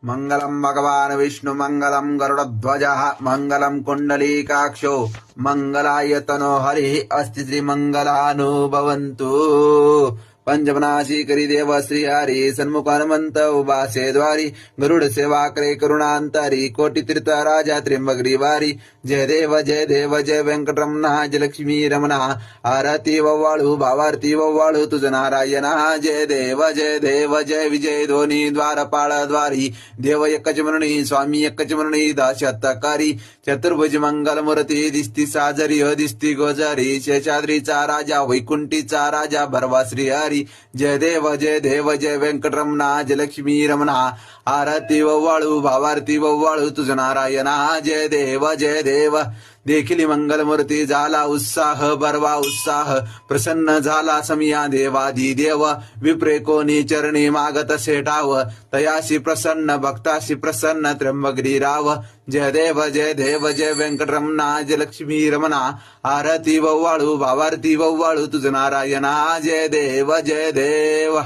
मंगलम भगवान विष्णु मंगलम गरुडध्वजः मंगलम कुंडलीकाक्षो मंगलायतनो हरिः अस्ति श्रीमंगलानुभवन्तु। पंचमनाशी करी देव श्री हरी सन्मुख हनुमंत उभासे द्वारी गरुड सेवा करे करुणांतरी कोटि तीर्थ राजा त्र्यंबक वारी। जय देव जय वेंकटरमण जय लक्ष्मी रमण आरती वव्वाळू भावारती वव्वाळू तुझ नारायण। जय देव जय विजय ध्वनी द्वारपाळ द्वारी देव एकच म्हणणी स्वामी एकच म्हणणी दाशतकारी। चतुर्भुज मंगल मूर्ती दिसती साजरी दिसती गोजारी शेषाद्रीचा राजा वैकुंठीचा राजा भरवा श्री हरी। जय देव जय वेंकटरमण जय लक्ष्मी रमण आरती वव्वाळू भावारती वव्वाळू तुझ नारायण। जय देव देखील मंगलमूर्ती झाला उत्साह बरवा उत्साह प्रसन्न झाला समिया देवाधी देव। विप्रे कोणी चरणी मागत सेठाव तयाशी प्रसन्न भक्ताशी प्रसन्न त्र्यंबगिरी राव। जय देव जय वेंकटरमण जय लक्ष्मी रमण आरती वव्वाळू भावारती वव्वाळू तुझ नारायण। जय देव